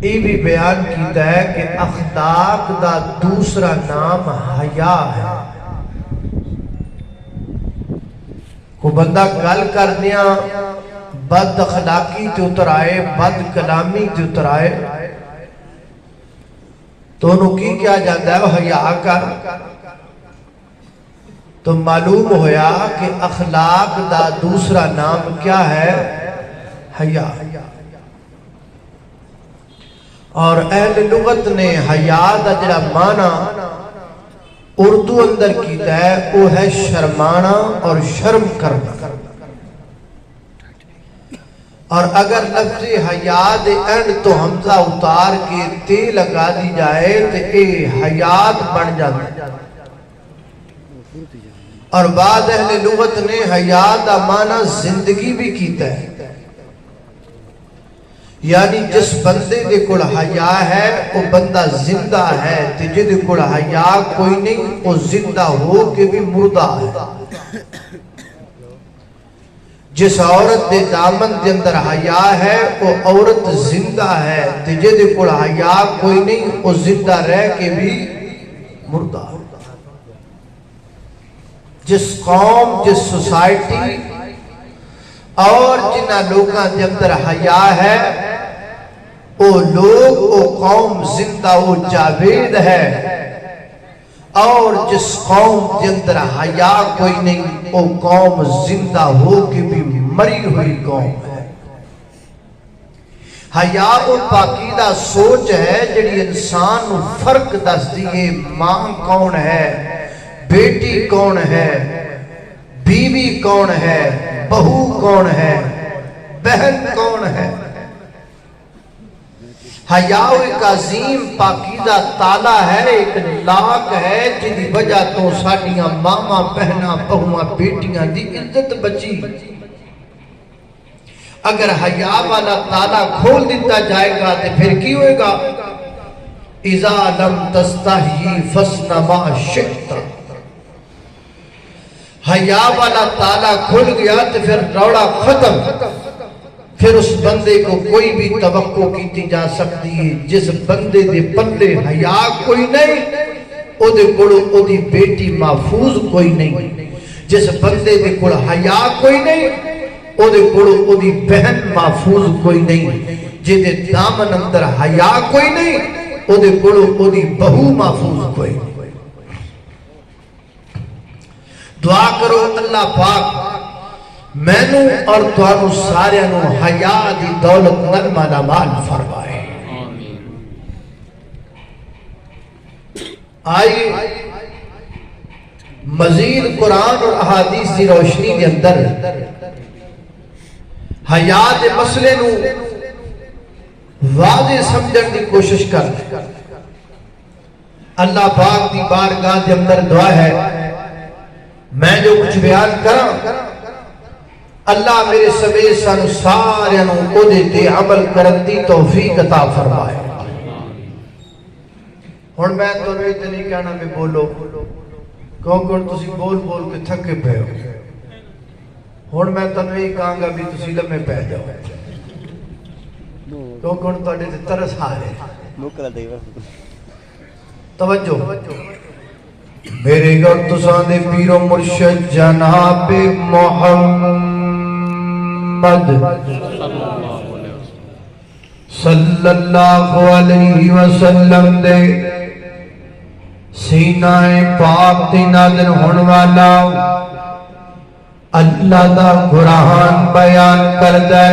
یہ بھی بیان کیتا ہے کہ اخلاق دا دوسرا نام حیا ہے۔ کو بندہ گل کردیاں بد اخلاقی تے اتر آئے، بد کلامی تے اتر آئے تو انہوں کی کیا جاتا ہے وہ حیا کر، تو معلوم ہویا کہ اخلاق دا دوسرا نام کیا ہے؟ حیا۔ اور اہل لغت نے حیا دا جڑا معنی اردو اندر کیتا ہے وہ ہے شرمانا اور شرم کرنا۔ اور اگر لفظ حیا دے اینڈ تو حمزہ اتار کے تے لگا دی جائے تو اے حیات بن جاتا۔ اور بعد اہل لغت نے حیا دا معنی زندگی بھی کیتا ہے، یعنی جس بندے دے کل حیا ہے وہ بندہ زندہ ہے، تے جدے کل حیا کوئی نہیں وہ زندہ ہو کے بھی مردہ ہے۔ جس عورت دے دامن دے اندر حیا ہے وہ عورت زندہ ہے، تے جدے کل حیا کوئی نہیں وہ زندہ رہ کے بھی مردہ ہے۔ جس قوم، جس سوسائٹی اور جنہ لوگاں دے اندر حیا ہے وہ لوگ، وہ قوم زندہ و جاوید ہے، اور جس قوم دے اندر حیا کوئی نہیں وہ قوم زندہ ہو کے بھی مری ہوئی قوم ہے۔ حیا و پاکیدہ سوچ ہے جڑی انسان فرق دس دیئے ماں کون ہے، بیٹی کون ہے، بیوی کون ہے، بہو کون ہے، بہن کون ہے۔ حیا ایک عظیم پاکیزہ تالا ہے، ایک لاک ہے جنہی وجہ تو ساڑیاں ماما بہنا بہواں بیٹیاں دی عزت بچی۔ اگر حیا والا تالا کھول دیتا جائے گا تو پھر کی ہوئے گا؟ اذا لم تستحیی فصن ما شئت۔ حیا والا تالا کھل گیا تو پھر روڑا ختم، پھر اس بندے کو کوئی بھی توقع کیتی جا سکتی ہے۔ جس بندے دے پلے حیا کوئی نہیں او دے کڑو او دی بیٹی محفوظ کوئی نہیں، جس بندے دے کڑو حیا کوئی نہیں او دے کڑو او دی بہن محفوظ کوئی نہیں، جے دے دامن اندر حیا کوئی نہیں او دے کڑو او دی بہو محفوظ کوئی نہیں۔ دعا کرو اللہ پاک مینوں اور توانو سارے نو حیا دی دولت نال مالا مال فرمائے۔ آئیے مزید قرآن اور احادیث دی روشنی کے اندر حیا دے مسئلے نو واضح سمجھن دی کوشش کر۔ اللہ پاک دی بارگاہ دے اندر دعا ہے میں جو کچھ بیان کرا اللہ میرے سمیت سانو سارے نو کو دیتے عمل کرن دی توفیق عطا فرمائے۔ ہن میں تو نہیں کہنا میں بولو کیونکہ تسی بول بول کے تھکے پے ہو۔ ہن میں تو نہیں کہاں گا بھی تسی لمحے پہ جاؤ کیونکہ تواڈے تے ترس آ رہے۔ توجہ میرے گھر تساں دے پیر و مرشد جناب محمد صلی اللہ علیہ وسلم دے سینہ پاک دی نازل ہون والا اللہ دا قرآن بیان کر دے۔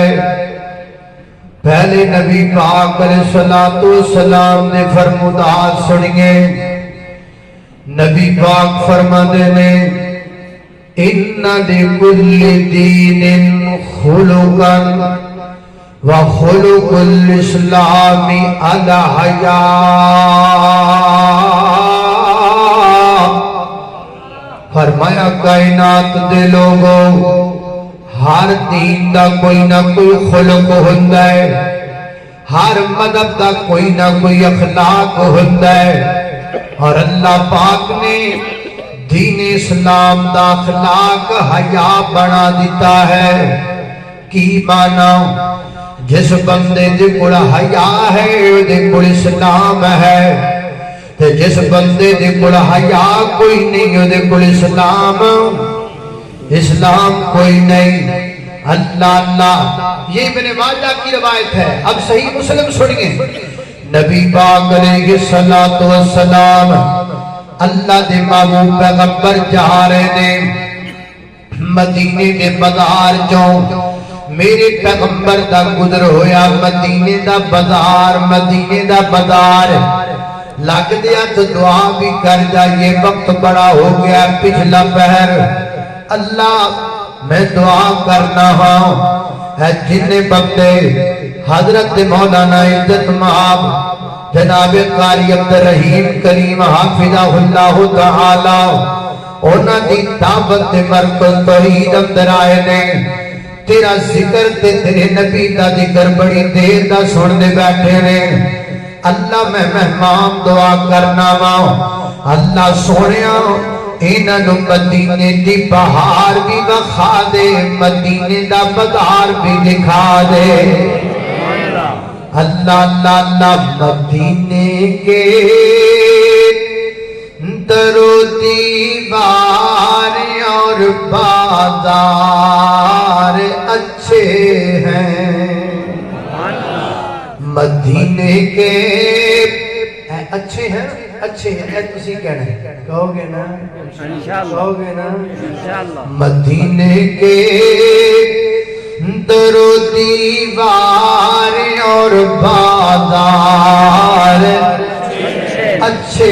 پہلے نبی پاک علیہ السلام نے فرمودات سنیے۔ نبی پاک فرما دینے ان لکل دین خلقا وخلق الاسلام الحیا۔ فرمایا کائنات دے لوگوں ہر دین دا کوئی نہ کوئی خلق ہوندا ہے، ہر مذہب دا کوئی نہ کوئی اخلاق ہوندا ہے، اور اللہ پاک نے دین اسلام دا اخلاق حیا بنا دیتا ہے۔ کی معنی؟ جس بندے دے کول حیا ہے دے کول اسلام ہے، تے جس بندے دے کول حیا کوئی نہیں دے کول اسلام کوئی نہیں۔ اللہ اللہ، یہ ابن ماجہ کی روایت ہے۔ اب صحیح مسلم سنیے، نبی پاک علیہ السلام اللہ دے محبوب پیغمبر جا رہے نے مدینے دے بازار چوں، میرے پیغمبر دا گزر ہویا مدینے دا بازار، مدینے دا بازار لگ دیا تو دعا بھی کر جائیے، وقت بڑا ہو گیا پچھلا پہر۔ اللہ میں دعا کرنا ہوں ہے جن بندے حضرت مولانا عزت مآب جناب قاری عبدالرحیم کریم حافظہ اللہ تعالی اونا دی دعوت مرکز توحید اندر آئے نے، تیرا ذکر تے تیرے نبی دا ذکر بڑی دیر دا سن دے بیٹھے نے۔ اللہ میں مہمان دعا کرنا ہوں، اللہ سونیا انہاں نوں مدینے دی بہار بھی بخا دے، مدینے دا بازار بھی دکھا دے۔ اللہ اللہ اللہ، مدینے کے در و دیوار اور بازار اچھے ہیں، مدینے کے اچھے ہیں، اچھے ہیں، تسی کہنا ہے، کہو گے نا کہو گے نا مدینے کے در و دیوار اور بازار اچھے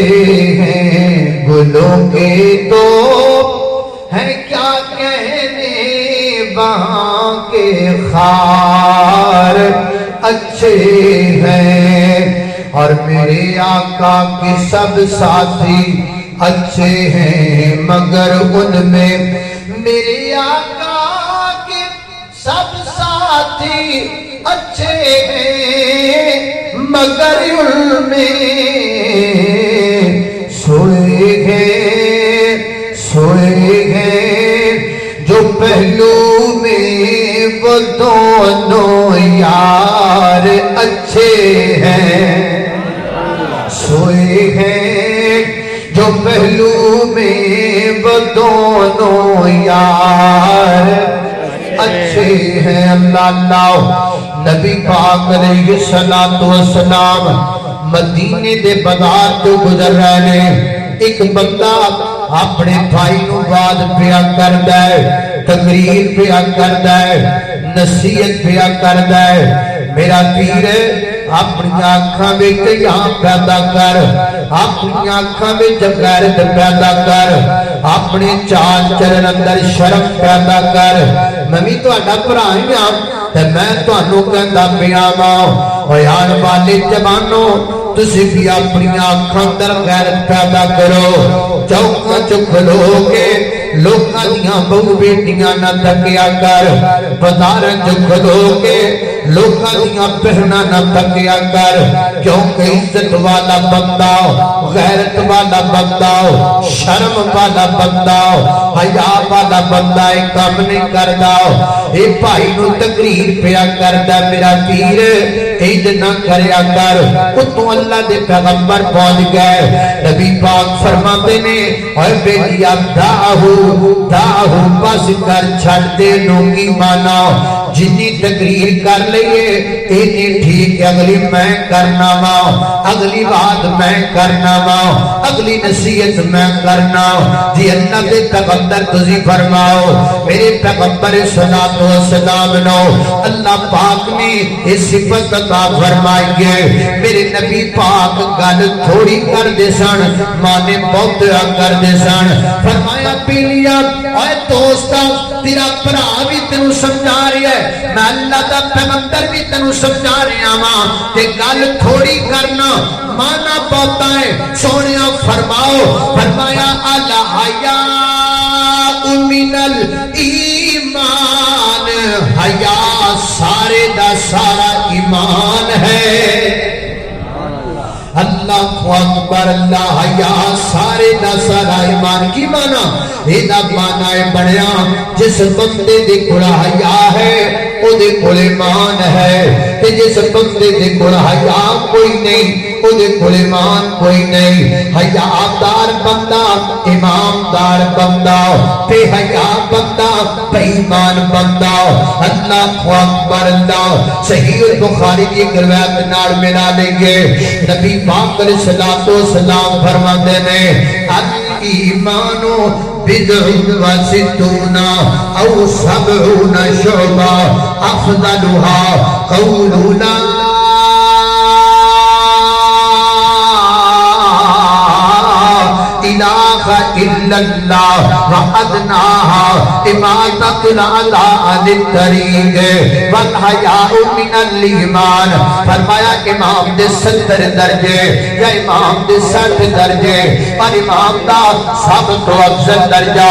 ہیں، گلوں کے تو ہے کیا کہنے وہاں کے خار اچھے ہیں، اور میرے آقا کے سب ساتھی اچھے ہیں، مگر ان میں میرے آقا کے سب ساتھی اچھے ہیں، مگر ان میں سوئے ہیں جو پہلو میں وہ دونوں یار اچھے ہیں، سوئے ہیں جو پہلو میں وہ دونوں یار اچھے ہیں۔ اللہ اللہ، نبی پاک علیہ السلام مدینے دے بازار تو گزر رہے ہیں، ایک بندہ اپنے بھائی نو بات پیا کردا ہے، تقریر پیا کردا ہے، نصیحت پیا کردا ہے، میرا پیر اپنی آنکھاں وچ یہاں پیدا کر، اپنی آنکھاں وچ غیرت پیدا کر، اپنے چال چلن اندر شرم پیدا کر۔ میں بھی تہاڈا بھرا ہی ہاں تے میں تانوں کہندا پیا واں، او یار والے جوانو تسی بھی اپنی آنکھاں اندر غیرت پیدا کرو، چوکاں چ کھلو کے لوکاں دیاں بہو بیٹیاں نہ تکیا کر، بازاراں چ کھلو کے لوکاں دیاں بہناں نہ تکیا کر، کیونکہ عزت والا بندہ غیرت والا بندہ شرم والا بندہ حیا والا بندہ ایک کام نہیں کردا۔ اے بھائی نو تقریر پیا کردا، میرا پیر عید نہ کریا کر، اتوں اللہ دے پیغمبر پہنچ گئے، نبی پاک فرماتے نے اے بیٹیا داہو بس کر چھڑ دے نو کی مانا، جنی تقریر کر لئیے اینی ٹھیک، اگلی میں کرنا ماں، اگلی بات میں کرنا ماں، اگلی نصیحت میں کرنا۔ جی اللہ دے پیغمبر تسی فرماؤ، میرے پیغمبر صلاۃ و سلام نو اللہ پاک نے اس صفت عطا فرمائی ہے، میرے نبی پاک گل تھوڑی کر دے سن، مانے بہت کر دے سن، فرمایا پیلیا اے دوستا تیرا بھرا بھی تینوں سمجھا رہی ہے، میں اللہ دا پیغمبر بھی تینوں سمجھا رہا ہاں، تے گل تھوڑی کرنا مانا پاتا ہے۔ سونیا فرماؤ، فرمایا الحیا من الایمان، حیا سارے دا سارا ایمان ہے۔ اللہ اکبر، اللہ حیا سارے دا سارا ایمان کی مانا؟ ایدہ مانا ہے بڑھیا جس بندے دے کھڑا حیا ہے او دے کول ایمان ہے تے جس بندے دے کول حیا کوئی نہیں او دے کول ایمان کوئی نہیں حیا دار بندہ ایماندار بندہ بے حیا بندہ بے ایمان بندہ اللہ اکبر اللہ صحیح البخاری کی روایت نال ملا لیں گے نبی پاک علیہ الصلوۃ والسلام فرماتے ہیں الایمان بضع وستون او 70 شعبہ افضلها قول لا الہ الا اللہ وادناها اماطۃ الاذى عن الطریق والحیاء من الایمان فرمایا امام دے 70 درجے یا امام دے 60 درجے اور امام دا سب تو افضل درجہ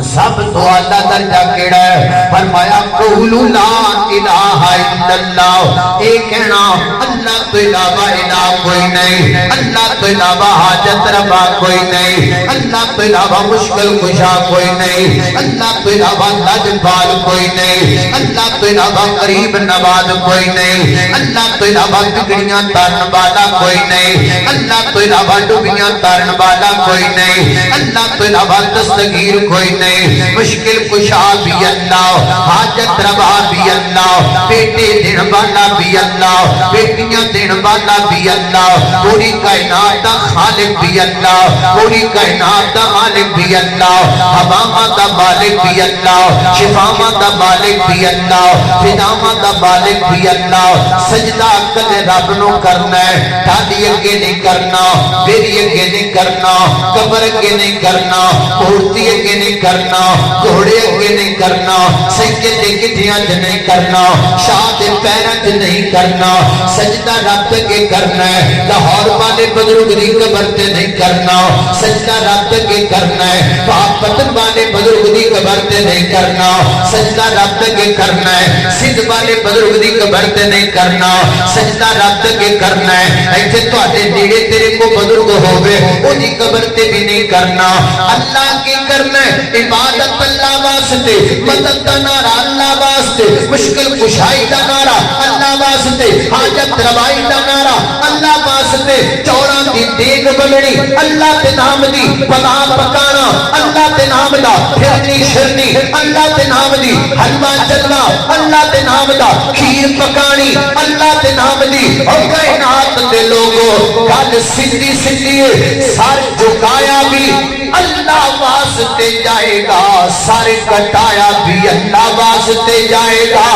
سب تو اعلیٰ درجہ کیڑا ہے فرمایا قول لا الہ الا اللہ اے کہنا اللہ تو علاوہ الہ کوئی نہیں اللہ تو علاوہ حاجت روا کوئی نہیں اللہ تو علاوہ مشکل کشا کوئی نہیں اللہ تو علاوہ لاجواب کوئی نہیں اللہ تو علاوہ قریب نواز کوئی نہیں اللہ تو علاوہ بگڑیاں تارن والا کوئی نہیں اللہ تو علاوہ ڈوبیاں تارن والا کوئی نہیں اللہ تو علاوہ دستگیر کوئی نہیں مشکل کشا بھی اللہ حاجت روا بھی اللہ بیٹے دین والا بھی اللہ بیٹیاں دین والا بھی اللہ پوری کائنات دا خالق بھی اللہ پوری کائنات دا مالک بھی اللہ ہواواں دا مالک بھی اللہ شفاواں دا مالک بھی اللہ فضاواں دا مالک بھی اللہ سجدہ کل رب نو کرنا ہے ٹھاڈی اگے نہیں کرنا میری اگے نہیں کرنا قبر اگے نہیں کرنا مورتی اگے نہیں کرنا گھوڑے اگے نہیں کرنا سجدے تے گٹھیاں تے نہیں کرنا شاہ دے پیراں تے نہیں کرنا سجدہ رب اگے کرنا ہے لاہور والے بزرگ دی قبر تے نہیں کرنا سجدہ رب اگے کرنا ہے پاک پتن والے بزرگ دی قبر تے نہیں کرنا سجدہ رب اگے کرنا ہے سندھ والے بزرگ دی قبر تے نہیں کرنا سجدہ رب اگے کرنا ہے ایتھے تواڈے نیڑے تیرے کو بزرگ ہووے او دی قبر تے بھی نہیں کرنا اللہ کی کرنا ہے عبادت اللہ واسطے مدد دا نعرہ اللہ واسطے مشکل کشائی دا نعرہ اللہ واسطے حاجت روائی دا نعرہ اللہ واسطے چوراں دی دیگ بلنی اللہ تے نام دی پلا پکانا اللہ تے نام دا پھرنی شرنی اللہ تے نام دی حلوہ جلوہ اللہ تے نام دا کھیر پکانی اللہ تے نام دی اور کائنات دے لوگوں گل سندھی سندھی سر جھکایا بھی اللہ واسطے جائے گا سارے کٹایا بھی اللہ واسطے جائے گا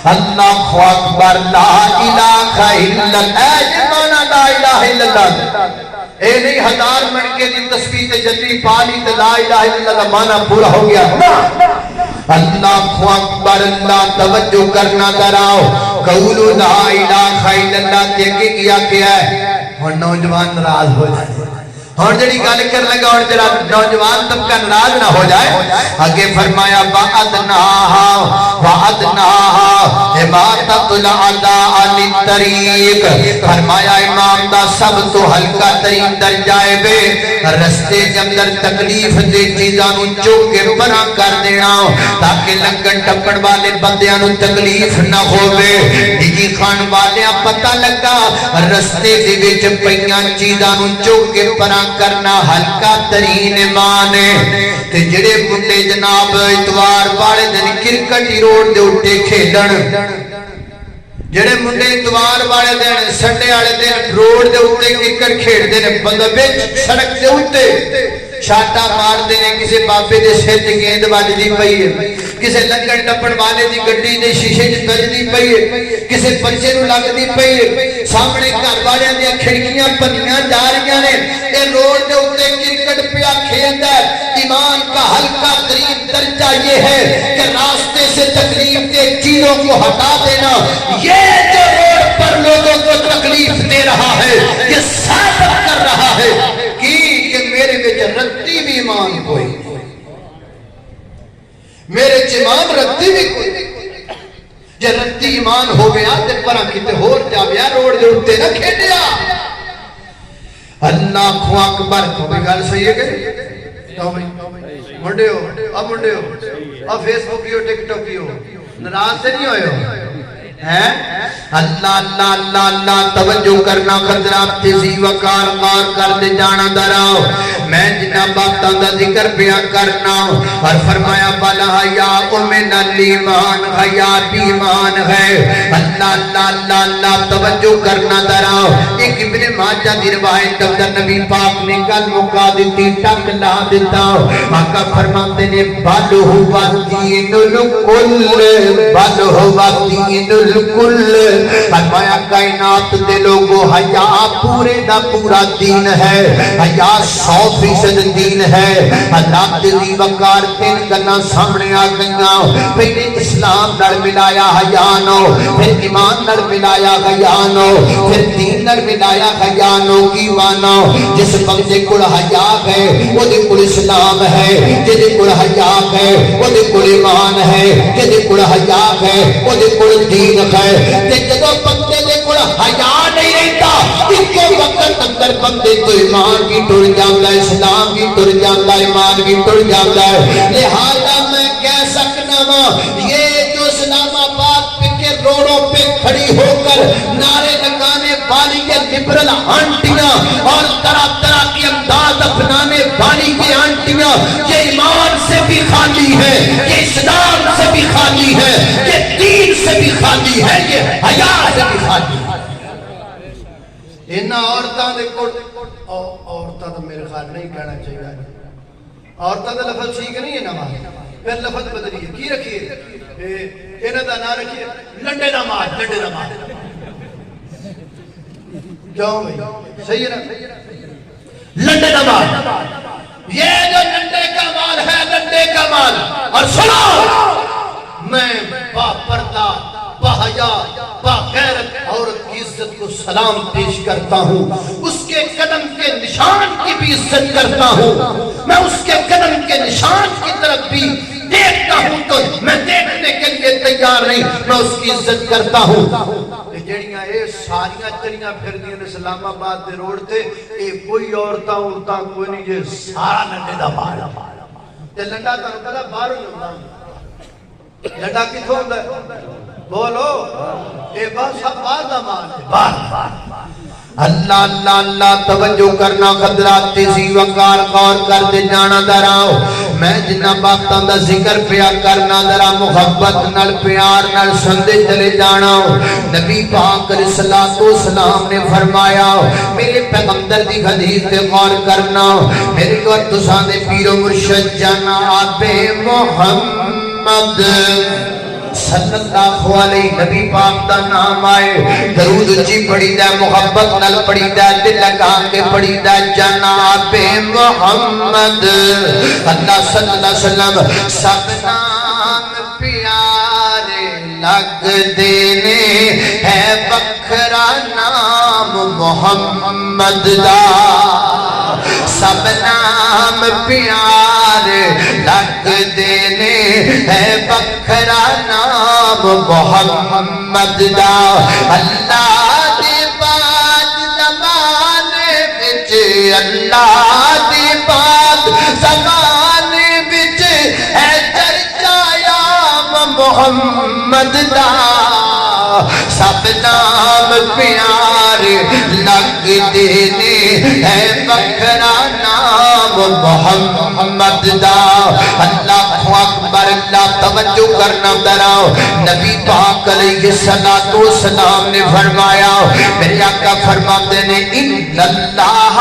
اللہ اکبر لا الہ الا اللہ جمانا لا الہ الا اللہ اے نہیں ہزار منکے دی تسبیح تے جلدی پالی تے لا الہ الا اللہ مانا پورا ہو گیا اللہ اکبر اللہ توجہ کرنا کراؤ قول لا الہ الا اللہ تے کیا کیا ہے اور نوجوان ناراض ہو جائے اور جڑی گل کر لگا اور جڑا نوجوان طبقہ ناراض نہ ہو جائے آگے فرمایا وعدناها اماطۃ الاذى عن الطریق فرمایا امام دا سب تو ہلکا ترین درجہ ہے بے رستے کے اندر تکلیف دے چیزاں نو چوک کے پرا کر دینا تاکہ لنگن ٹپڑ والے بندیاں نو تکلیف نہ ہوے نجی خان والے پتہ لگا رستے دے وچ پئیاں چیزاں نو چوک کے پرا کرنا ہلکا ترین ایمان ہے تے جڑے منڈے جناب اتوار والے دن کرکٹی روڈ دے اٹھے کھیلن جڑے منڈے اتوار والے دن سنڈے والے دن روڈ دے اٹھے کرکٹ کھیڈدے نے بندہ وچ سڑک دے اٹھے شاٹا مار دینے کسی بابے دے سر تے گیند وجدی پئی ہے کسی لنگن ٹپڑ والے دی گڈی دے شیشے وچ بجدی پئی ہے کسی بچے نو لگدی پئی ہے سامنے گھر والے دی کھڑکیاں بنیاں جا رہی نے اے روڈ دے اوتے کرکٹ پیا کھیلدا ہے ایمان کا ہلکا ترین درجہ یہ ہے کہ راستے سے تکلیف کے چیزوں کو ہٹا دینا یہ جو روڈ پر لوگوں کو تکلیف دے رہا ہے یہ ثابت کر رہا ہے کہ میرے میں رتی بھی ایمان کوئی میرے چمان رتی بھی کوئی جے رتی ایمان ہو گیا تے پرا کتے ہور جا گیا روڈ دے اٹھتے نہ کھیڈیا اللہ اکبر کوئی گل صحیح ہے کہ منڈے ہو اب منڈے ہو اور فیس بک کی ہو ٹک ٹاک کی ہو ناراض سے نہیں ہوئے ہو اللہ اللہ اللہ اللہ توجہ کرنا خضرات تیزی وقار غور کر دے جانا دراؤ میں جنہ باتاں دا ذکر بیان کرنا اور فرمایا بالا حیاء من الایمان حیاء ایمان ہے اللہ اللہ اللہ اللہ توجہ کرنا دراؤ ایک ابن ماجہ دی روایت اندر نبی پاک نے گل مکا دیتی ٹک لا دیتا آقا فرماتے نے بل ہوا دین الکل بل ہوا دین الکل فرمایا کائنات دے لوگو حیاء پورے دا پورا دین ہے حیاء 100% دین ہے اللہ تیزی وقار تین گنا سامنے آ گئیاں پہلے اسلام نر ملایا حیاء نو پھر ایمان نر ملایا حیاء نو پھر دین نر ملایا حیاء نو کی مانا جس بندے کل حیاء ہے وہ دے کل اسلام ہے جدے کل حیاء ہے وہ دے کل ایمان ہے جدے کل حیاء ہے وہ دے کل دین ہے تے جدو بندے دے کل حیاء نہیں رہتا ایک وقت اندر بندے تو ایمان بھی ٹر جاتا ہے اسلام بھی ٹر جاتا ہے ایمان بھی ٹر جاتا ہے لہذا میں کہہ سکنا ہوں یہ جو اسلام آباد کے روڈوں پہ کھڑی ہو کر نعرے لگانے والی یہ لبرل آنٹیاں اور طرح طرح کی انداز اپنانے والی یہ آنٹیاں یہ ایمان سے بھی خالی ہے یہ اسلام سے بھی خالی ہے یہ دین سے بھی خالی ہے یہ حیاء سے بھی خالی ہے انہاں عورتاں دے کوڑ عورتاں تو میرے خیال نہیں کہنا چاہیے عورتاں دا لفظ ٹھیک نہیں ہے نماز پھر لفظ بدلیے کی رکھیے انہاں دا نہ رکھیے لنڈے نماز لنڈے نماز کیوں بھئی صحیح ہے نا لنڈے نماز یہ جو لنڈے کا مال ہے لنڈے کا مال اور سنو میں با پردہ با حیا با غیرت عورت کی عزت کو سلام پیش کرتا ہوں اس کے قدم کے نشان کی بھی عزت کرتا ہوں میں اس کے قدم کے نشان کی طرف بھی دیکھتا ہوں تو میں دیکھنے کے لیے تیار نہیں میں اس کی عزت کرتا ہوں جڑیاں اے ساریاں چلیاں پھر دیاں اسلام آباد دے روڈ تے اے کوئی عورتاں کوئی نہیں یہ سارا لنڈے دا مال تے لنڈا تانوں پتہ باہر ہوندا لنڈا کتھوں ہوندا ہے بولو اے بس باہر دا مال ہے باہر اللہ اللہ اللہ توجہ کرنا خضرات تیزی وقار غور کر دے جانا دراؤ میں جنہ باتاں دا ذکر پیا کرنا درا محبت نال پیار نال سندے چلے جانا نبی پاک علیہ السلام نے فرمایا میرے پیغمبر دی حدیث پہ غور کرنا میرے کو تساں دے پیر و مرشد جناب محمد صلی اللہ علیہ نبی پاک دا نام آئے درود اچھی پڑھی دا محبت نال پڑھی دا دل لگا کے پڑھی دا جناب محمد اللہ صلی اللہ علیہ وسلم سب نام پیارے لگ دینے ہے بکھرا نام محمد دا سب نام پیارے لگ دینے ہے بکھرا نام محمد دا اللہ دی بات زمانے بچ اللہ دی بات زمانے بچ ہے چرچایا محمد دا سب نام پیارے لگ دینے ہے بکھرا نام محمد دا اللہ اکبر اللہ توجہ کرنا دراؤ نبی پاک علیہ السلام نے فرمایا میرے آقا فرماتے نے ان اللہ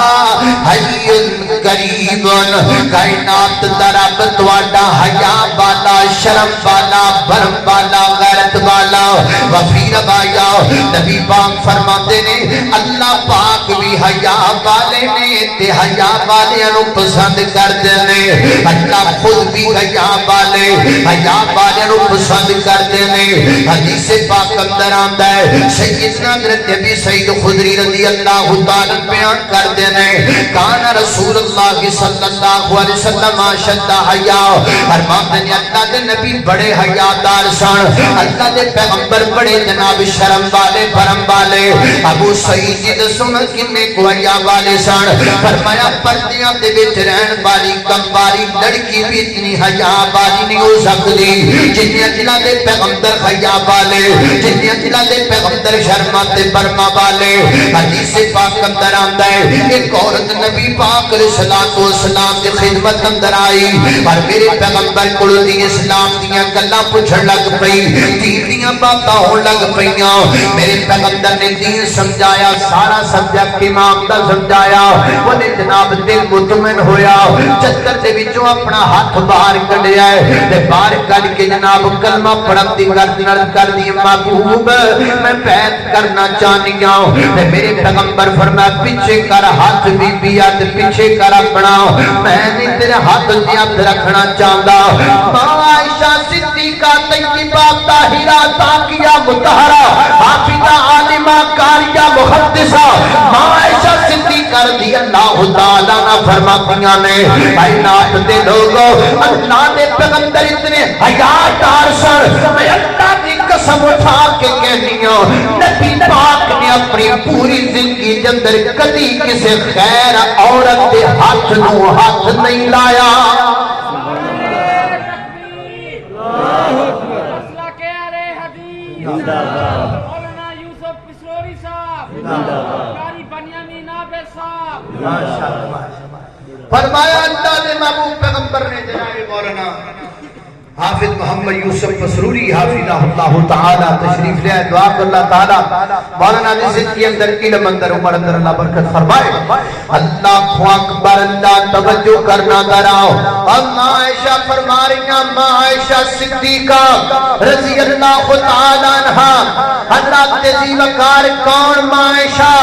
حی قریب کائنات درب تواڈا حیا والا شرم والا برم والا غیرت والا وفی روایا نبی پاک فرماتے نے اللہ پاک بھی حیا والے نے تے حیا والیاں نو پسند کردے نے اللہ خود بھی حیا والے نو پسند کردے نے حدیث پاک اندر آندا ہے سیدنا حضرت ابی سعید خدری رضی اللہ تعالی بیان کردے نے کان رسول اللہ صلی اللہ علیہ وسلم اشد حیا فرماتے ہیں اللہ دے نبی بڑے حیادار سن اللہ دے پیغمبر بڑے جناب شرم والے برم والے ابو سعید سن کنے کو حیا والے سن فرمایا پردیاں دے وچ رہن والی کم والی لڑکی بھی اتنی حیا والی نہیں ہو سکتی جتنی جنہاں دے پیغمبر حیا والے جتنی جنہاں دے پیغمبر شرما تے برما والے حدیث پاک اندر آندا ہے ایک عورت نبی پاک علیہ الصلوۃ والسلام دی خدمت اندر آئی اور میرے پیغمبر کول دی اسلام دیاں گلاں پوچھن لگ پئی دین دیاں باتاں ہون لگ پئیاں میرے پیغمبر نے دین سمجھایا سارا سبجیکٹ امام دا سمجھایا اونے جناب دل مطمئن ہویا چتر دے وچوں اپنا ہاتھ باہر کڈیا ہے تے باہر کڈ کے جناب کلمہ پڑھن دی گردن کر دی محبوب میں بیعت کرنا چاہنی ہوں تے میرے پیغمبر فرمایا پیچھے کر ہاتھ بی بی تے پیچھے کر اپنا میں نہیں تیرے ہاتھ تے ہاتھ رکھنا چاہندا ماں عائشہ صدیقہ طیبہ طاہرہ تاقیہ مطہرہ حافظہ عالمہ قاریہ محدثہ ماں عائشہ صدیقہ رضی اللہ تعالیٰ عنہ فرماتیاں نے اے نات دے لوگو اللہ نے پیغمبر اتنے حیادار سن میں اللہ کی قسم اٹھا کے کہنی ہوں نبی پاک نے اپنی پوری زندگی کے اندر کبھی کسی خیر عورت کے ہاتھ نو ہاتھ نہیں لایا مولانا یوسف پسروری صاحب قاری بنیامین عابد صاحب فرمایا اللہ نے محبوب پیغمبر نے جناب مولانا حافظ محمد یوسف پسروری حافظہ اللہ تعالی تشریف لے دعا کر اللہ تعالی مولانا دی زندگی اندر علم اندر عمر اندر اللہ برکت فرمائے اللہ اکبر اللہ توجہ کرنا دراؤ اما عائشہ فرما رہی ہیں اما عائشہ صدیقہ رضی اللہ تعالی عنہا حضرت تیزی وقار کون ماں عائشہ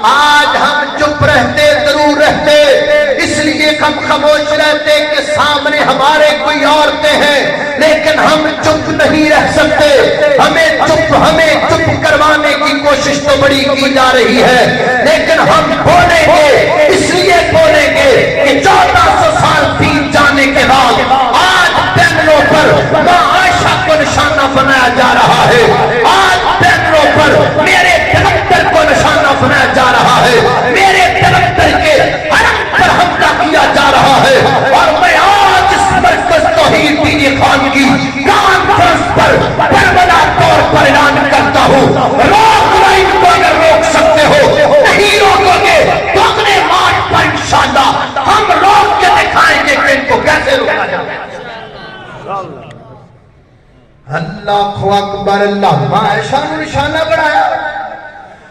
آج ہم چپ رہتے ضرور رہتے اس لیے ہم خاموش رہتے کہ سامنے ہمارے کوئی عورتیں ہیں لیکن ہم چپ نہیں رہ سکتے ہمیں چپ کروانے کی کوشش تو بڑی کی جا رہی ہے لیکن ہم بولیں گے اس لیے بولیں گے کہ 1400 سال دین جانے کے بعد آج پینلوں پر ماں عائشہ کو نشانہ بنایا جا رہا ہے آج پینلوں پر میرے پیغمبر کو نشانہ بنایا جا رہا ہے میرے پیغمبر کے حرم پر حملہ کیا جا رہا ہے اور میں آج اس مرکز توحید دینی خان کی کانفرنس پر بربلا طور پر اعلان کرتا ہوں روک لائن کو اگر روک سکتے ہو نہیں روکو گے تو اگلے مارچ پر انشاءاللہ ہم روک کے دکھائیں گے کہ ان کو کیسے روکا جائے اللہ اکبر اللہ ماں عائشہ نے نشانہ بڑھایا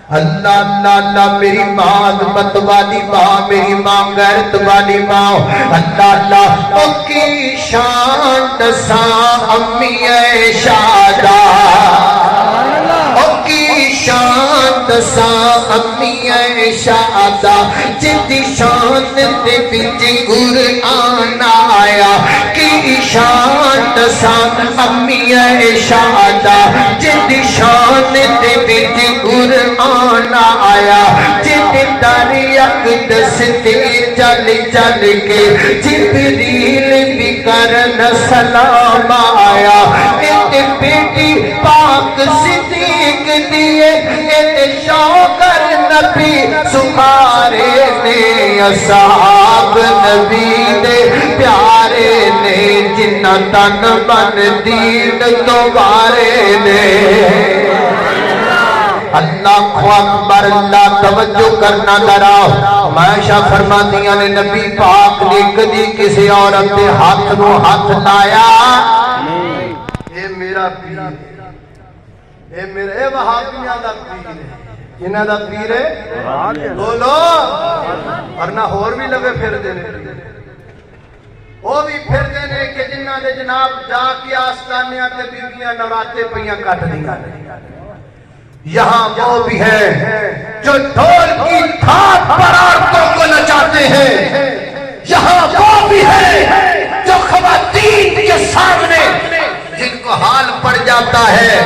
اللہ اللہ اللہ میری ماں عظمت والی ماں میری ماں غیرت والی ماں اللہ اللہ او کی شان دساں امی عائشہ او کی شان دساں امی عائشہ جدی شان دے وچ قرآن آیا کی شان دساں امی عائشہ جدی شان دے وچ قرآن آیا جن دریا دستے چل چل کے جبریل بھی کرن سلام آیا ایت بیٹی پاک صدیق دیے ایت شوکر نبی سمارے نے اصحاب نبی دے پیارے نے جنہ تن من دین دوبارے نے اللہ اکبر اللہ توجہ کرنا دراؤ عائشہ فرماتیاں نے نبی پاک نے کدی کسی عورت دے ہاتھ نو ہاتھ لایا اے میرا پیر اے میرے وہابیاں دا پیر ہے انہاں دا پیر ہے بولو ورنہ ہور بھی لگے پھر دے وہ بھی پھر دے کہ جنہاں دے جناب جا کے آستانیاں تے بیبیاں نواتے پیاں کٹ دیاں یہاں وہ بھی ہے جو ڈھول کی تھاپ پر عورتوں کو نچاتے ہیں یہاں وہ بھی ہے جو خواتین کے سامنے جن کو حال پڑ جاتا ہے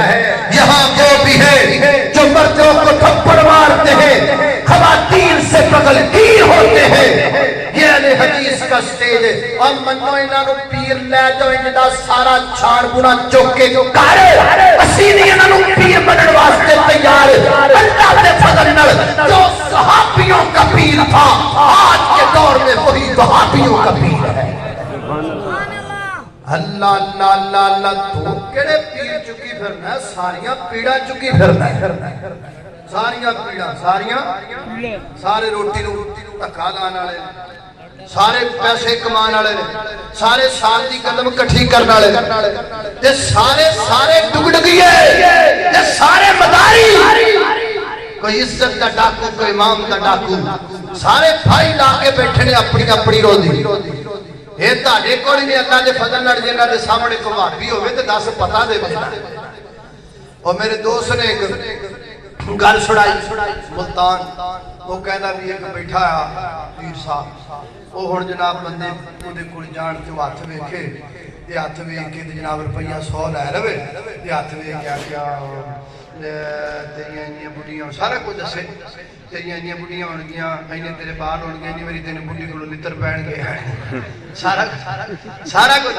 یہاں وہ بھی ہے جو مردوں کو تھپڑ مارتے ہیں خواتین سے بغل گیر ہوتے ہیں یہ علی حدیث کا سٹیج ہے اور منو انہاں نو پیر لے جاؤ انہاں دا سارا چھاڑ بنا چوک کے کر اسی نہیں انہاں نو پیر بنن واسطے تیار اللہ دے فضل نال جو صحابیوں ساریاں پیڑا چکی پھرنا ہے ساریاں پیڑا سارے روٹی نو دھکا لان والے سارے پیسے کمان والے سارے سال دی قدم کٹھی کرن والے تے سارے ڈگڈگیے تے سارے مداری کوئی عزت دا ڈاکو کوئی امام دا ڈاکو سارے بھائی لا کے بیٹھے نے اپنی اپنی روزی یہ تہاڈے کول نہیں اللہ دے فضل نال جنہاں دے سامنے کوئی بھابی ہوے تے دس پتہ دے اور میرے دوست نے ایک گل سنائی ملتان وہ کہندا بھی ایک بیٹھا پیر صاحب وہ ہن جناب بندے اودے کول جان تے ہاتھ ویکھے تے ہاتھ ویکھ کے جناب روپیہ 100 لے لوے تے ہاتھ ویکھ کے کیا تیریاں بڑھیاں سارا کچھ دسے تیریاں بڑھیاں ہون گیاں اینے تیرے بال ہون گے نہیں میری تین بڑھی کو لتر پہن گئے سارا کچھ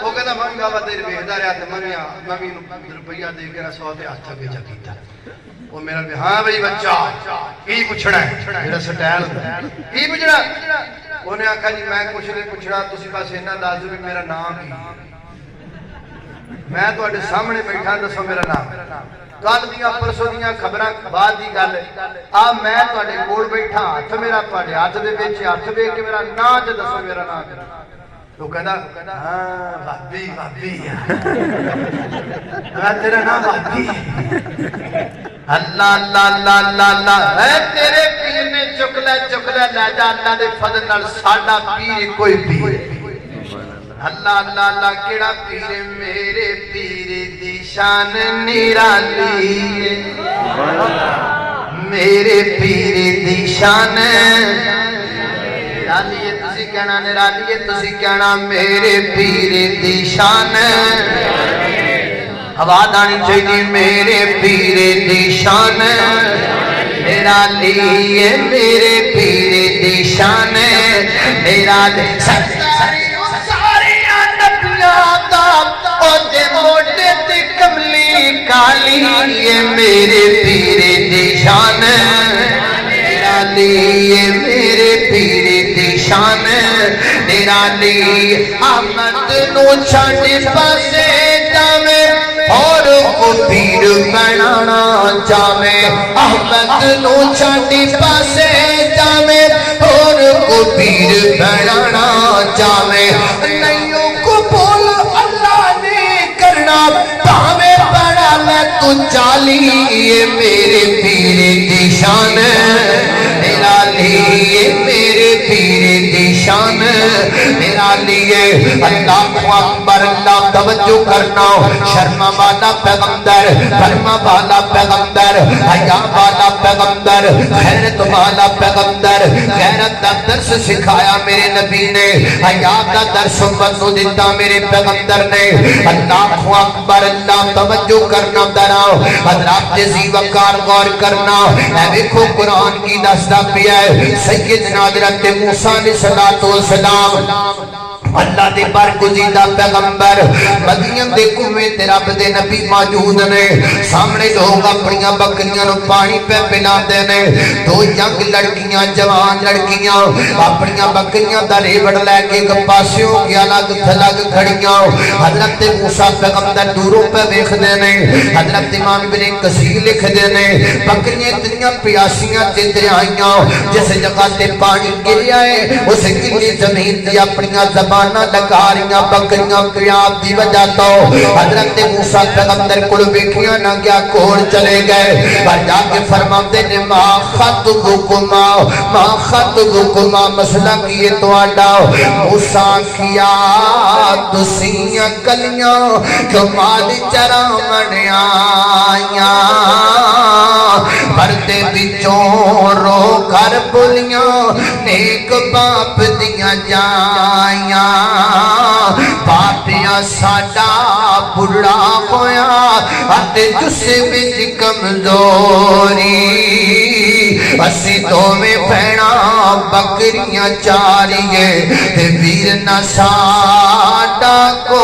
وہ کہندا میں بابا تیرے ویکھدا رہیا تے میں روپیہ دے کے 100 تے ہاتھ ویچا کیتا وہ میرا بھی ہاں بھائی بچہ کی پوچھنا ہے جڑا سٹائل کی پوچھنا انہیں آکھا جی میں کچھ نہیں پوچھنا تسی بس اینا دس دو میرا نام کی میں تواڈے سامنے بیٹھا دسو میرا نام کل دیاں پرسوں دیاں خبراں بعد دی گل آ میں تواڈے کول بیٹھا ہاتھ میرا تواڈے ہاتھ دے وچ ہاتھ ویکھ کے میرا نام تے دسو میرا نام تو کہندا ہاں بھابی میں تیرا نام بھابی اللہ اللہ اللہ اللہ اللہ اے تیرے پیر نے چک لے لے جا اللہ دے فضل نال ساڈا پیر کوئی پیر اللہ اللہ اللہ کیڑا پیر میرے پیر دی شان نرالی میرے پیر دی شان نرالی تسی کہنا نرالی تسی کہنا میرے پیر دی شان آواز آنی چاہیے میرے پیر دی شان نرالی میرے پیر دی شان نرالی کملی کالی میرے پیر دی شان نرالی میرے پیر دی شان نرالی احمد نو چھڈ پاسے جاویں اور کو پیر بنانا چاہویں احمد نو چھڈ پاسے جاویں اور کو پیر بنانا چاہویں نہیں کو بول اللہ نے کرنا پاوے بڑا میں تو چالی میرے پیر دی شان نرالی میرے پیر دی شان نرالی اللہ اکبر اللہ توجہ کرنا شرم والا پیغمبر کرم والا پیغمبر حیا والا پیغمبر غیرت والا پیغمبر غیرت دا درس سکھایا میرے نبی نے حیا دا درس امت نو دیتا میرے پیغمبر نے اللہ اکبر اللہ توجہ کرنا دراؤ حضرات جزی وقار غور کرنا اے دیکھو قرآن کی دستہ پیا ہے سیدنا حضرت موسیٰ علیہ السلام اللہ دے برگزیدہ پیغمبر مدین دے کنویں تے رب دے نبی موجود نے سامنے لوگ اپنیاں بکریاں نو پانی پہ پلا دے نے دو ینگ لڑکیاں جوان لڑکیاں اپنیاں بکریاں دا ریوڑ لے کے ایک پاسیوں کے الگ تھلگ کھڑیاں حضرت موسیٰ پیغمبر دوروں پہ ویکھ دے نے حضرت امام ابن کثیر لکھ دے نے بکریاں اتنیاں پیاسیاں تے دریائیاں جس جگہ تے پانی گریا ہے اس گلی زمین دی اپنیاں زبان لگا رہیاں بکریاں پیاب دی وجہ تو حضرت موسیٰ پیغمبر کل بیکھیاں نہ گیا کور چلے گئے پر جا کے فرماتے نے ما خطبکما مسئلہ کیے تو آڈا موسیٰ کیا دسیاں کلیاں کیوں مال چرا من آیاں پردے بچوں رو کر بولیاں نیک باپ دیاں جائیاں پاپیاں ساڈا بڑھا ہویا اتے جسے بچ کمزوری اسی دوویں بھیڑا بکریاں چاریے تے ویر نہ ساڈا کو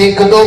1-2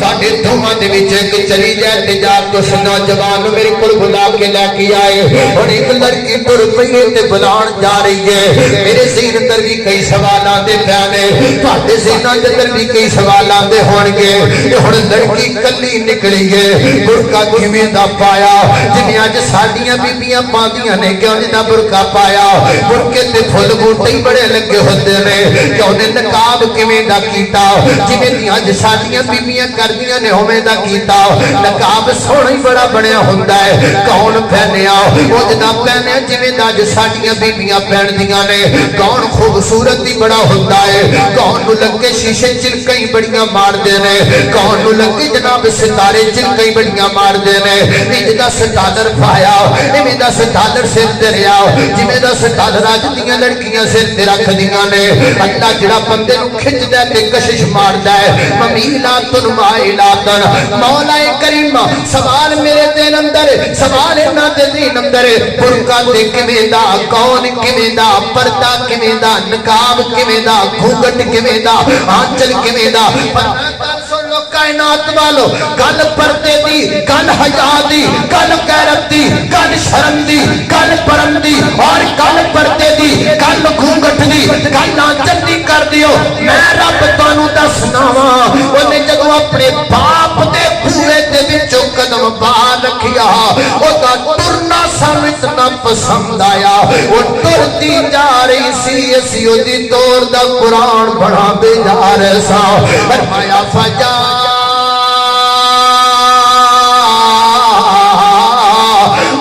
تاڈے دوواں دے وچ ایک چلی جائے تے جا کے اس نوجوان میرے کول بلا کے لے کے آئے ہن ایک لڑکی ٹر پئی تے بلان جا رہی ہے میرے ذہن اندر بھی کئی سوال آندے پے نے تواڈے ذہن اندر بھی کئی سوال آندے ہون گے تے ہن لڑکی کلی نکلی ہے برقع کیویں دا پایا جویں اج ساڈیاں بیبییاں پاندیاں نے کیوں دا برقع پایا برقعے تے پھل بوٹے ہی بڑے لگے ہوندے نے کیوں نے نقاب کیویں دا کیتا جویں دیاں اج ساڈیاں بیبییاں کردیاں نے ہوویں دا کیتا نقاب سوہنا ہی بڑا بنیا ہوندا ہے کون پہنیا او جناب پہنیا جویں دا اج ساڈیاں بیبییاں پہندیاں نے کون خوبصورت ہی بڑا ہوندا ہے کون نو لگے شیشے چلکاں ہی بڑیاں ماردے نے کون نو لگے جناب ستارے چلکاں ہی بڑیاں ماردے نے اج دا سٹالر پایا ایویں دا سٹالر سر تے رہیا جویں دا سٹالر اج دیاں لڑکیاں سر تے رکھ دیاں نے اللہ جڑا بندے نو کھچدا تے کشش ماردا ہے ممیلاتن مائلاتن مولا کریم سوال میرے دل اندر سوال انہاں دے دین اندر برقع تے کیویں دا کون کیویں دا پردہ کیویں دا نقاب کیویں دا گھونگٹ کیویں دا آنچل کیویں دا پر سن لو کائنات والو گل پردے دی گل حیا دی گل غیرت دی گل شرم دی گل پرم دی اور گل پردے دی گل گھونگٹ دی گل آنچل دی کر دیو میں رب تانوں دسنا وا اونے جدوں اپنے باپ دے بوئے دے وچوں قدم پا رکھیا او دا ٹرنا سانوں اتنا پسند آیا او ٹرتی جا رہی سی اسی او دی دور دا قرآن بڑھا بے جا رہے سا فرمایا فجا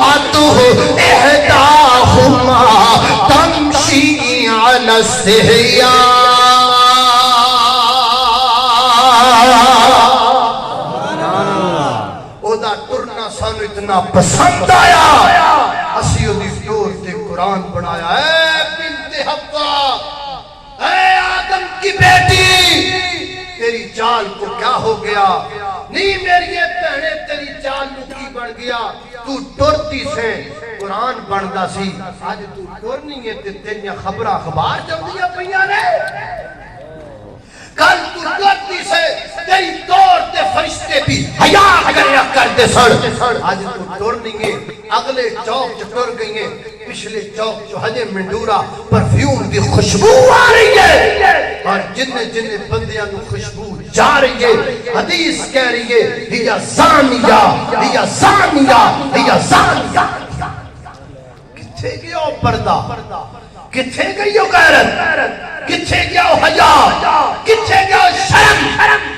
اتو احداہما تمشی علی السہیا سانو اتنا پسند آیا اسی او دی دور تے قرآن بنایا اے بنت حوا اے آدم کی بیٹی تیری چال کو کیا ہو گیا نہیں میری بہنے تیری چال نو کی بن گیا تو ٹرتی سے قرآن بندا سی آج تو ٹرنی ہے تے تیریاں خبراں اخبار جاندیاں پیاں نے کل تو ٹرتی سے تیری دور تے فرشتے بھی حیا کریا کرتے سن آج تو ٹر نہیں ہے اگلے چوک جو ٹر گئی ہیں پچھلے چوک جو ہجے منڈورا پرفیوم دی خوشبو آ رہی ہے اور جن بندیاں نو خوشبو جا رہی ہے حدیث کہہ رہی ہے ہیا زانیہ ہیا زانیہ ہیا زانیہ کتھے گیا پردہ کتھے گئی غیرت کتھے گیا حیا کتھے گیا شرم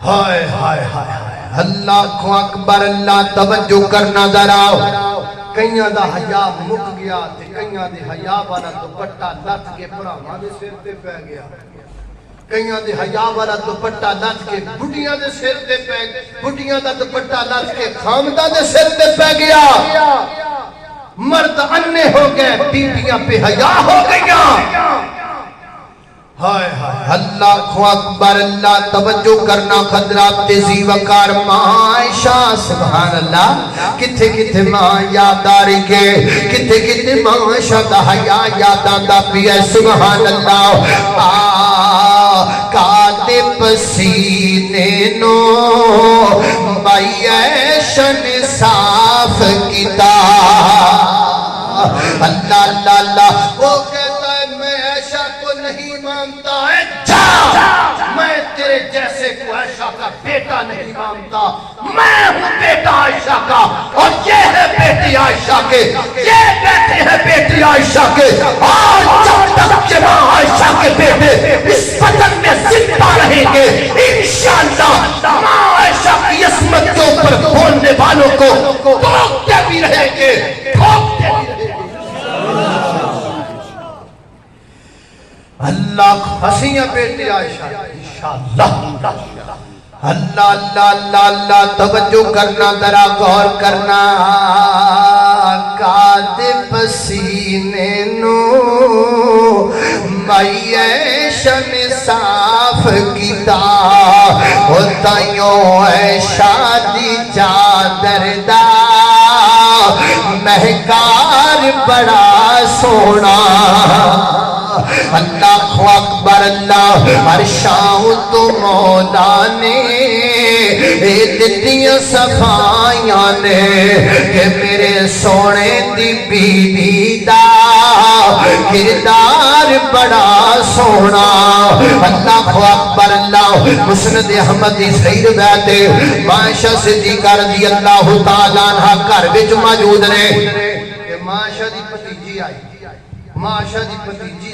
ہائے ہائے ہائے اللہ کو اکبر اللہ توجہ کرنا ذرا کئیاں دا حیا مک گیا تے کئیاں دے حیا والا دوپٹہ لٹ کے بھراواں دے سر تے پے گیا کئیاں دے حیا والا دوپٹہ لٹ کے بڈھیاں دے سر تے پے بڈھیاں دا دوپٹہ لٹ کے خامدہ دے سر تے پے گیا مرد انے ہو گئے بیبیاں بے حیا ہو گئیاں ہائے ہائے اللہ کو اکبر اللہ توجہ کرنا خضرات تیزی وقار ماں عائشہ سبحان اللہ کتھے کتھے ماں یاد آ رہی ہے کتھے کتھے ماں عائشہ دا حیا یاد آندا پیا سبحان اللہ کاتب سینے نو بائی عائشہ نے صاف کیتا اللہ اللہ اللہ وہ کہتا ہے میں عائشہ کو نہیں مانتا ہے جا میں تیرے جیسے کو عائشہ کا بیٹا نہیں مانتا میں ہوں بیٹا عائشہ کا اور یہ ہے بیٹی عائشہ کے یہ بیٹے ہے بیٹی عائشہ کے اور جب تک کہ ماں عائشہ کے بیٹے اس وطن میں زندہ رہیں گے انشاءاللہ ماں عائشہ کی عصمت کے اوپر بولنے والوں کو ٹوکتے بھی رہیں گے ٹوکتے بھی رہیں گے اللہ حسیاں بیٹی عائشہ انشاءاللہ اللہ اللہ اللہ اللہ توجہ کرنا ذرا غور کرنا کاتب سینے نو مائی عائشہ نے صاف کیتا ہوتایوں عائشہ دی چادر دا مہکار بڑا سونا اللہ اکبر اللہ ہر شاہ تو مولا نے دتیاں صفائیاں نے کہ میرے سونے دی بیوی دا کردار بڑا سونا اللہ اکبر اللہ مسند احمد دی صحیح روایت ہے معاشہ صدیقہ رضی اللہ تعالیٰ عنہ گھر وچ موجود نے کہ معاشہ دی بھتیجی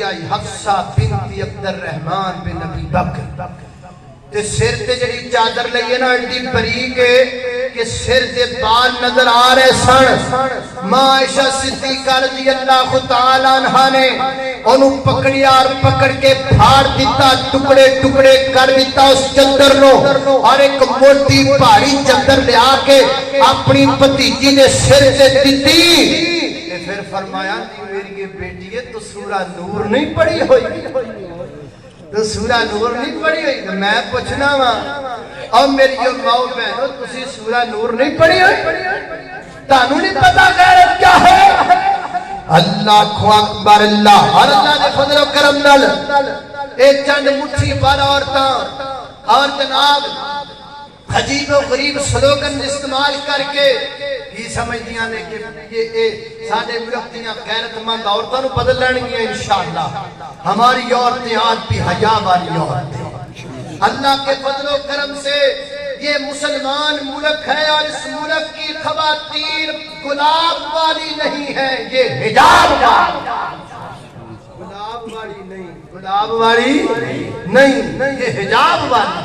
آئی حفصہ بنت عبد الرحمن بن ابی بکر تے سر تے جڑی چادر لئیے نا ایڈی بریک ہے کہ سر تے بال نظر آ رہے سن ماں عائشہ صدیقہ رضی اللہ تعالیٰ عنہ نے انہوں پکڑیا اور پکڑ کے پھاڑ دیتا ٹکڑے ٹکڑے کر دیتا اس چادر نو اور ایک موٹی بھاری چادر لے آ کے اپنی بھتیجی نے سر تے دتی پھر فرمایا میری یہ بیٹی ہے تو سورہ نور نہیں پڑھی ہوئی تو سورہ نور نہیں پڑھی ہوئی تو میں پوچھنا وا اور میری جو ماں بہنوں تسی سورہ نور نہیں پڑھی ہوئی تانوں نہیں پتا غیرت کیا ہے اللہ اکبر اللہ اور اللہ نے فضل و کرم نال اے چند مٹھی بار عورتاں اور جناب عجیب و غریب سلوگن استعمال کر کے یہ سمجھدیاں نے کہ یہ ساڑھے ملکتیاں غیرت مند عورتوں نو بدل لینگی ہیں انشاءاللہ ہماری عورتیں آج بھی حجاب والی عورتیں اللہ کے فضل و کرم سے یہ مسلمان ملک ہے اور اس ملک کی خواتین گلاب والی نہیں ہے یہ حجاب والی نہیں یہ حجاب والی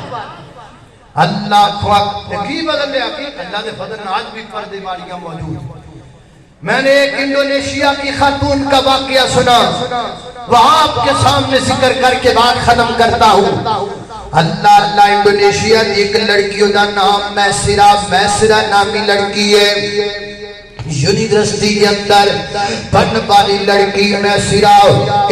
اللہ اکبر کی بدل لیا کہ اللہ نے فضل آج بھی پردے والیاں موجود میں نے ایک انڈونیشیا کی خاتون کا واقعہ سنا وہ آپ کے سامنے ذکر کر کے بات ختم کرتا ہوں اللہ انڈونیشیا ایک لڑکیوں دا نام میسرہ نامی لڑکی ہے یونیورسٹی کے اندر پڑھنے والی لڑکی میسرہ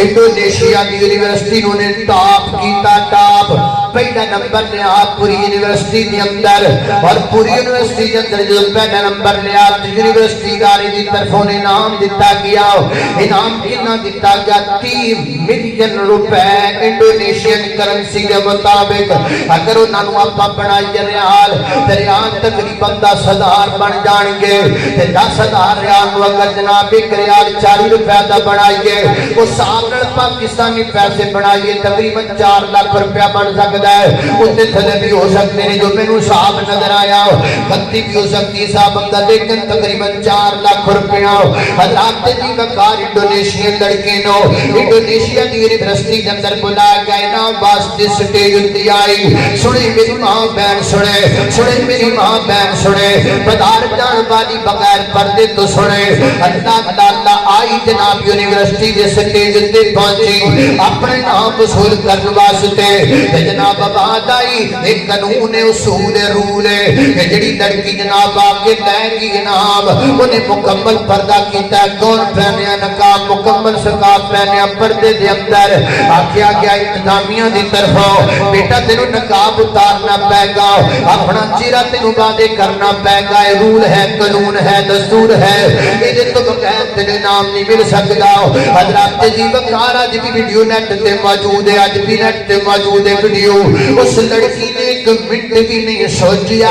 انڈونیشیا کی یونیورسٹی انہوں نے ٹاپ کیتا ٹاپ پہلا نمبر لیا پوری یونیورسٹی کے اندر اور پوری یونیورسٹی کے اندر جو پہلا نمبر لیا یونیورسٹی داری دی طرفوں نے انعام دیتا گیا انعام کتنا دیتا گیا 3 ملین روپے انڈونیشین کرنسی کے مطابق اگر انہوں نے اپا بنائی ریال تقریباً 10,000 بن جان گے 10,000 ریال اگر جناب ایک ریال 40 روپے دا بنائیے اس سابر پاکستانی پیسے بنائیے تقریباً 4 لاکھ روپے بن سکتا اسے تھلے بھی ہو سکتے ہیں جو میں نے صاحب نظر آیا غلطی بھی ہو سکتی ہے صاحب اندر لیکن تقریباً 4 لاکھ روپیہ حضرات جی وقار انڈونیشین لڑکے نو انڈونیشیا کی یونیورسٹی کے اندر بلایا گیا نام واسطے سٹیج اندی آئی سنے میری ماں بہن سنے میری ماں بہن سنے بدار جان والی بغیر پردے تو سنے اللہ آئی جناب یونیورسٹی کے سٹیج اندی پہنچی اپنے نام وصول کرنے واسطے جناب بات آئی ایک قانون اصول رول ہے کہ جڑی لڑکی جناب آکے لائے گی جناب انہیں مکمل پردہ کیتا ہے کون پہنیا نقاب مکمل سقاب پہنیا پردے دے اندر آکیا گیا انتظامیہ دی طرفوں بیٹا تینوں نقاب اتارنا پائے گا اپنا چیرہ تینوں بادے کرنا پائے گا رول ہے قانون ہے دستور ہے یہ تو بغیر تیرے نام نہیں مل سکتا حضرات جی وقار آج بھی ویڈیو نیٹ تے موجود ہے آج بھی نیٹ تے موجود ہے ویڈیو اس لڑکی نے 1 منٹ بھی نہیں سوچیا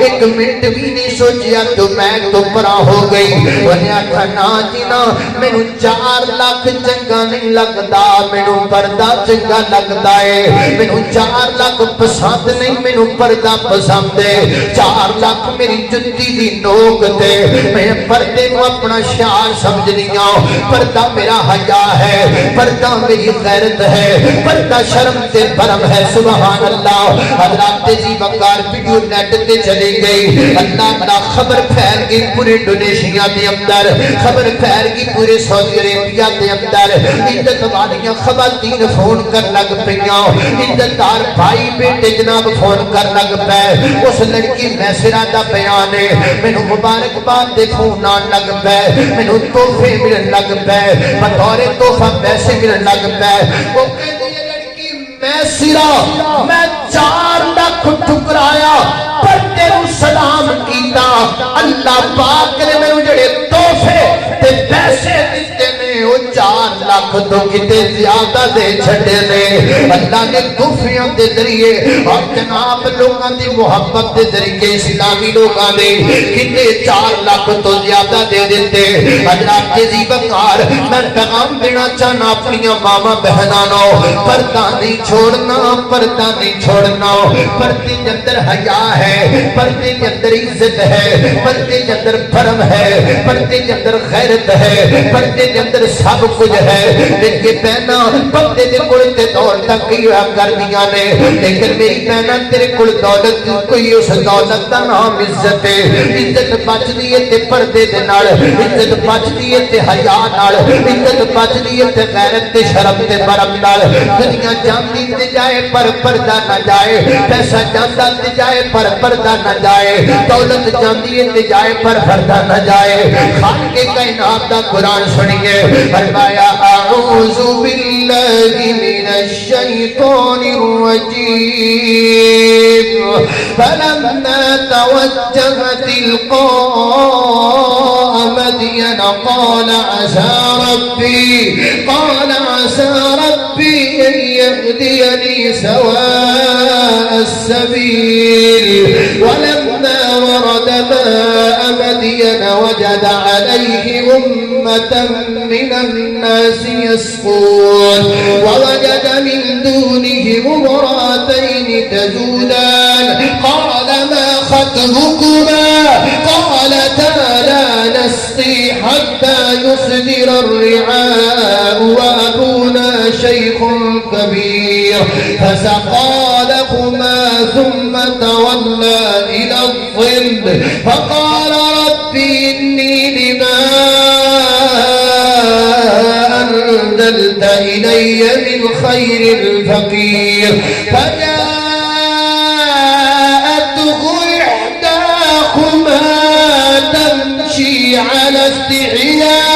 1 منٹ بھی نہیں سوچیا تو میں تو پرا ہو گئی انہیں آٹھا نا جینا میں نو 4 لاکھ چنگا نہیں لگتا میں نو پردہ چنگا لگتا ہے میں نو 4 لاکھ پسند نہیں میں نو پردہ پسند ہے 4 لاکھ میری جتی دی نوک تے میں پردے کو اپنا شعار سمجھ لیا پردہ میرا حیا ہے پردہ میری غیرت ہے پردہ شرم تے برم ہے سبحان اللہ حضرات جی وقار ویڈیو نیٹ تے چلی گئی اللہ خبر پھیل گئی پورے انڈونیشیا دے اندر خبر پھیل گئی پورے سعودی عربیہ دے اندر عزت والیاں خواتین فون کر لگ پئیاں عزت دار بھائی بیٹے جناب فون کر لگ پئے اس لڑکی میسرہ دا بیان ہے مینوں مبارکباد دے فون آن لگ پئے مینوں تحفے ملن لگ پئے بطور تحفہ پیسے ملن لگ پئے وہ میسرہ میں 4 لاکھ ٹھکرایا پر تیرو سلام کیتا اللہ پاک نے میں جڑے تحفے تے پیسے دیتے نے وہ 4 لاکھ تو کتے زیادہ دے چھڑے نے اللہ نے کفریاں دے ذریعے اور جناب لوگاں دی محبت دے ذریعے اسلامی لوگاں نے کتے 4 لاکھ تو زیادہ دے دیتے حضرات جزی بکار میں پیغام دینا چاہنا اپنی ماما بہنانو پردہ نہیں چھوڑنا پردہ نہیں چھوڑنا پردے کے اندر حیا ہے پردے کے اندر عزت ہے پردے کے اندر فرم ہے پردے کے اندر غیرت ہے پردے کے اندر سب کچھ ہے لیکن بہنا پردے دے کول تے دولت کی کر دیا نے لیکن میری بہنا تیرے کول دولت کوئی اس دولت دا نام عزت ہے عزت بچدی ہے تے پردے دے نال عزت بچدی ہے تے حیا نال عزت بچدی ہے تے غیرت تے شرم تے برم نال دنیا جاندی تے جائے پر پردہ نہ جائے پیسہ جاندا تے جائے پر پردہ نہ جائے دولت جاندی ہے تے جائے پر پردہ نہ جائے خالق کائنات دا قرآن سنیے فرمایا اعوذ باللہ من الشیطان الرجیم فلما توجہ تلقاء مدین قال عسى ربي أن يهديني سواء السبيل ولما ورد ماء مدين وجد عليه أمة من الناس يسقون ووجد من دونهم امرأتين تذودان قال ما خطبكما قالتا لا نسقي حتى يصدر الرعاء وأبونا شيخ كبير فسقى لهما ثم تولى إلى الظل فقال رب إني لما أنزلت إلي من خير فقير فجاءته إحداهما تمشي على استحياء